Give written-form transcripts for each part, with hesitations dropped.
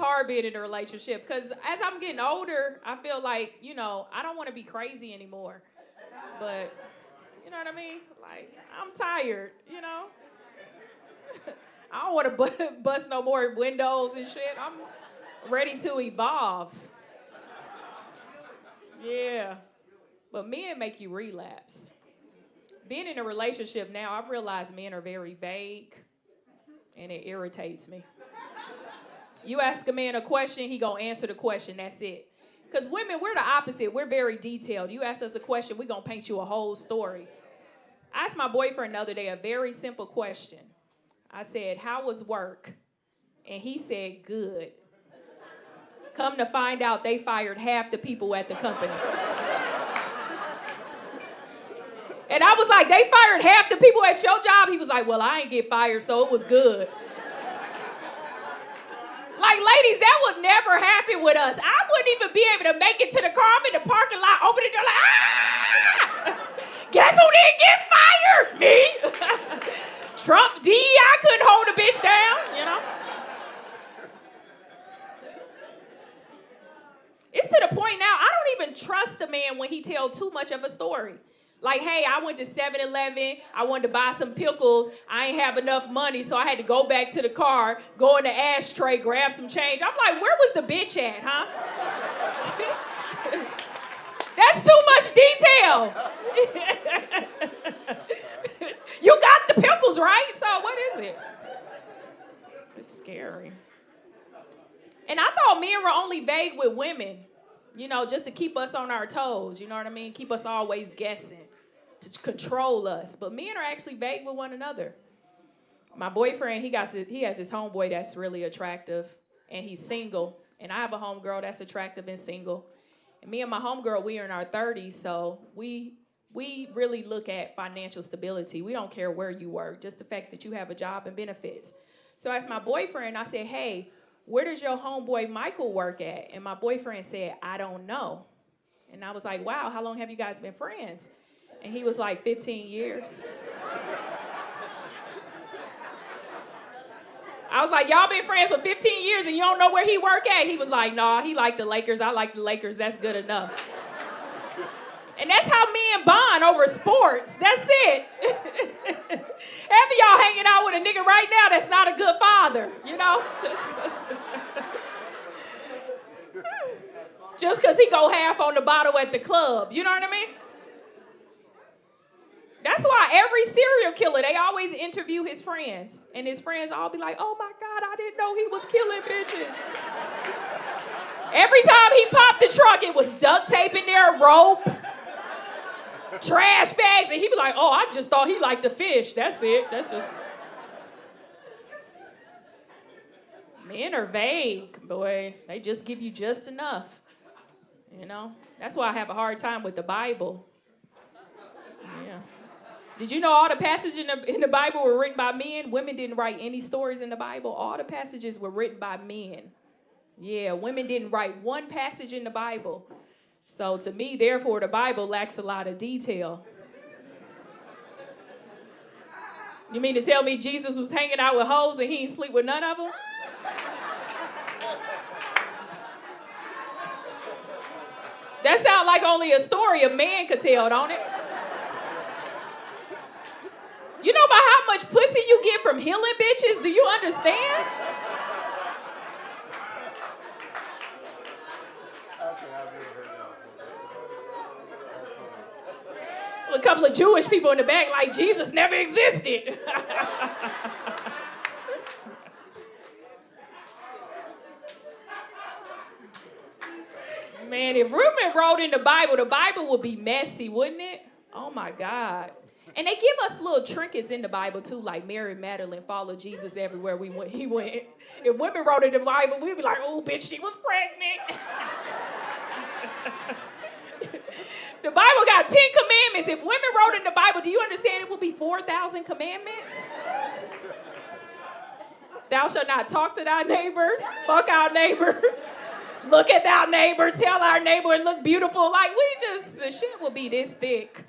hard being in a relationship because as I'm getting older, I feel like, I don't want to be crazy anymore. But, you know what I mean? Like, I'm tired, I don't want to bust no more windows and shit. I'm ready to evolve. Yeah. But men make you relapse. Being in a relationship now, I've realized men are very vague, and it irritates me. You ask a man a question, he gonna answer the question, that's it. Because women, we're the opposite. We're very detailed. You ask us a question, we're gonna paint you a whole story. I asked my boyfriend the other day a very simple question. I said, how was work? And he said, good. Come to find out, they fired half the people at the company. And I was like, they fired half the people at your job? He was like, well, I ain't get fired, so it was good. Like, ladies, that would never happen with us. I wouldn't even be able to make it to the car. I'm in the parking lot, open the door like, guess who didn't get fired? Me. Trump DEI couldn't hold a bitch down, It's to the point now, I don't even trust a man when he tells too much of a story. Like, hey, I went to 7-Eleven, I wanted to buy some pickles, I ain't have enough money, so I had to go back to the car, go in the ashtray, grab some change. I'm like, where was the bitch at, huh? That's too much detail. You got the pickles, right? So what is it? It's scary. And I thought men were only vague with women, just to keep us on our toes, you know what I mean? Keep us always guessing, to control us. But men are actually vague with one another. My boyfriend, he has this homeboy that's really attractive, and he's single. And I have a homegirl that's attractive and single. And me and my homegirl, we are in our 30s, so we really look at financial stability. We don't care where you work, just the fact that you have a job and benefits. So I asked my boyfriend, I said, hey, where does your homeboy Michael work at? And my boyfriend said, I don't know. And I was like, wow, how long have you guys been friends? And he was like, 15 years. I was like, y'all been friends for 15 years and you don't know where he work at? He was like, nah, he liked the Lakers. I like the Lakers. That's good enough. And that's how men bond over sports. That's it. Half of y'all hanging out with a nigga right now that's not a good father, Just because he go half on the bottle at the club, you know what I mean? That's why every serial killer, they always interview his friends. And his friends all be like, oh my God, I didn't know he was killing bitches. Every time he popped the trunk, it was duct tape in there, rope, trash bags, and he be like, oh, I just thought he liked to fish. That's it. That's just... Men are vague, boy. They just give you just enough. That's why I have a hard time with the Bible. Yeah. Did you know all the passages in the Bible were written by men? Women didn't write any stories in the Bible. All the passages were written by men. Yeah, women didn't write one passage in the Bible. So to me, therefore, the Bible lacks a lot of detail. You mean to tell me Jesus was hanging out with hoes and he didn't sleep with none of them? That sounds like only a story a man could tell, don't it? You know about how much pussy you get from healing bitches? Do you understand? A couple of Jewish people in the back like Jesus never existed. Man, if women wrote in the Bible would be messy, wouldn't it? Oh my God. And they give us little trinkets in the Bible too, like Mary Magdalene followed Jesus everywhere he went. If women wrote in the Bible, we'd be like, oh, bitch, she was pregnant. The Bible got 10 commandments. If women wrote in the Bible, do you understand it would be 4,000 commandments? Thou shalt not talk to thy neighbor, fuck our neighbor, look at thy neighbor, tell our neighbor it look beautiful. Like, the shit will be this thick.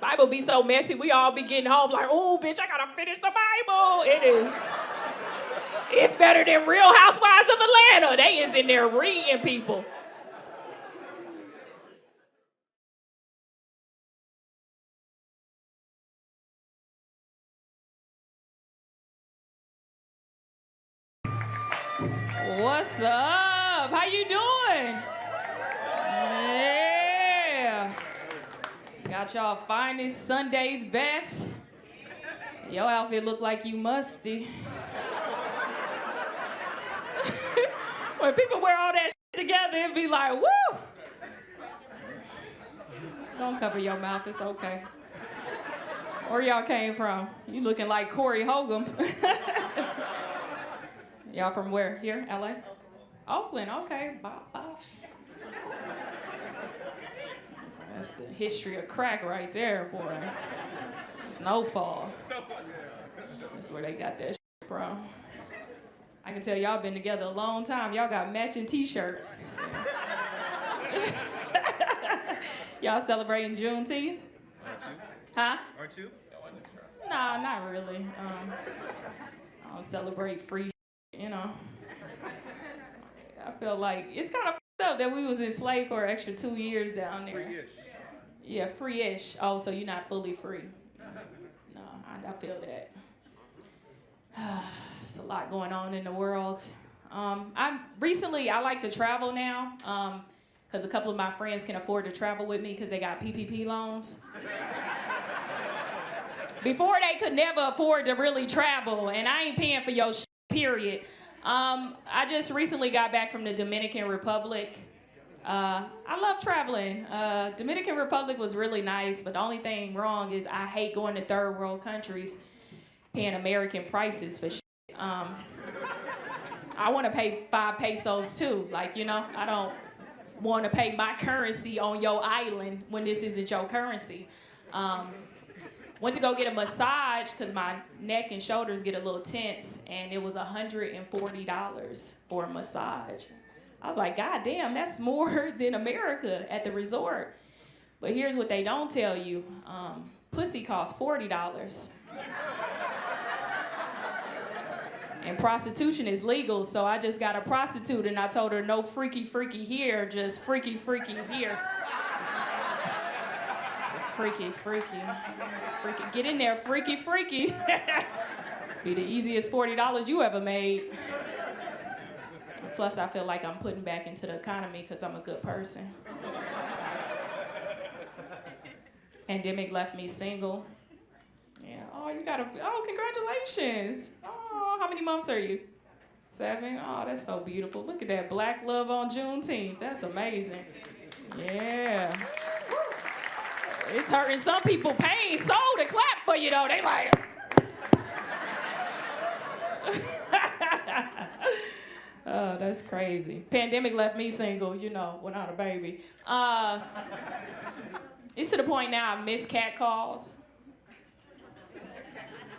Bible be so messy, we all be getting home like, oh, bitch, I gotta finish the Bible. It's better than Real Housewives of Atlanta. They is in there reading people. What's up? How you doing? Yeah. Got y'all finest Sunday's best. Your outfit look like you musty. When people wear all that shit together, it'd be like, woo! Don't cover your mouth, it's okay. Where y'all came from? You looking like Corey Hogan. Y'all from where? Here, LA? Oakland, okay, bye. That's the history of crack right there, boy. Snowfall. That's where they got that shit from. I can tell y'all been together a long time. Y'all got matching t-shirts. Y'all celebrating Juneteenth? Huh? Aren't you? Nah, not really. I don't celebrate free shit, you know. I feel like it's kind of fucked up that we was enslaved for an extra 2 years down there. Free-ish. Yeah, free-ish. Oh, so you're not fully free. No, I feel that. There's a lot going on in the world. I like to travel now because a couple of my friends can afford to travel with me because they got PPP loans. Before they could never afford to really travel, and I ain't paying for your shit, period. I just recently got back from the Dominican Republic. I love traveling. Dominican Republic was really nice, but the only thing wrong is I hate going to third world countries paying American prices for shit. I want to pay 5 pesos too. Like, you know, I don't want to pay my currency on your island when this isn't your currency. Went to go get a massage because my neck and shoulders get a little tense, and it was $140 for a massage. I was like, God damn, that's more than America at the resort. But here's what they don't tell you. Pussy costs $40. And prostitution is legal, so I just got a prostitute, and I told her, no freaky here, just freaky here. It's a freaky. Get in there, freaky. It's be the easiest $40 you ever made. Plus, I feel like I'm putting back into the economy because I'm a good person. Pandemic left me single. Yeah. Oh, congratulations. Oh, how many months are you? 7? Oh, that's so beautiful. Look at that black love on Juneteenth. That's amazing. Yeah. It's hurting some people pain so to clap for you though. They like. Oh, that's crazy. Pandemic left me single, you know, without a baby. It's to the point now I miss cat calls.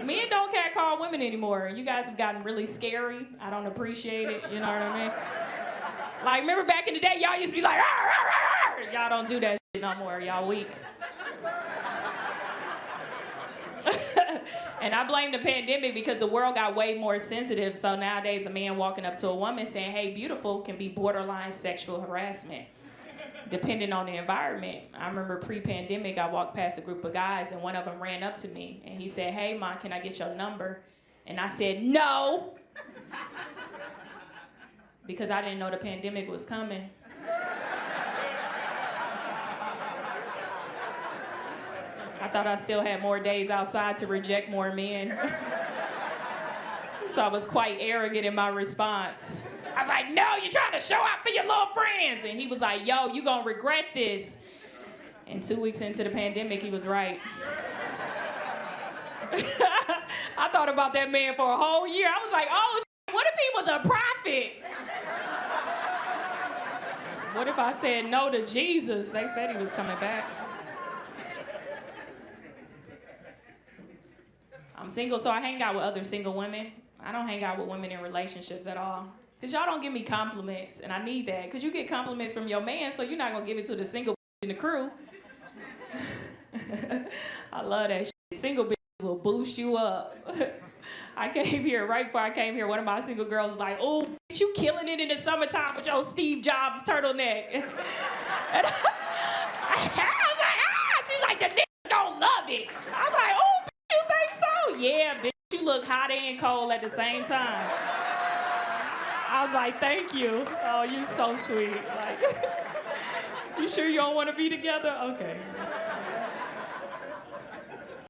Men don't catcall women anymore. You guys have gotten really scary. I don't appreciate it. You know what I mean? Like, remember back in the day, y'all used to be like, arr, arr, arr. Y'all don't do that shit no more. Y'all weak. And I blame the pandemic because the world got way more sensitive. So nowadays, a man walking up to a woman saying, hey, beautiful, can be borderline sexual harassment, depending on the environment. I remember pre-pandemic, I walked past a group of guys, and one of them ran up to me, and he said, hey, Ma, can I get your number? And I said, no, because I didn't know the pandemic was coming. I thought I still had more days outside to reject more men. So I was quite arrogant in my response. I was like, no, you're trying to show out for your little friends. And he was like, yo, you gonna regret this. And 2 weeks into the pandemic, he was right. I thought about that man for a whole year. I was like, oh, what if he was a prophet? What if I said no to Jesus? They said he was coming back. I'm single, so I hang out with other single women. I don't hang out with women in relationships at all. Because y'all don't give me compliments, and I need that. Because you get compliments from your man, so you're not going to give it to the single in the crew. I love that shit. Single bitch will boost you up. I came here, right before I came here, one of my single girls was like, oh, bitch, you killing it in the summertime with your Steve Jobs turtleneck. And I was like, ah! She's like, the niggas don't love it. I was like, oh, bitch, you think so? Yeah, bitch, you look hot and cold at the same time. I was like, thank you. Oh, you so sweet. Like, you sure you don't want to be together? Okay.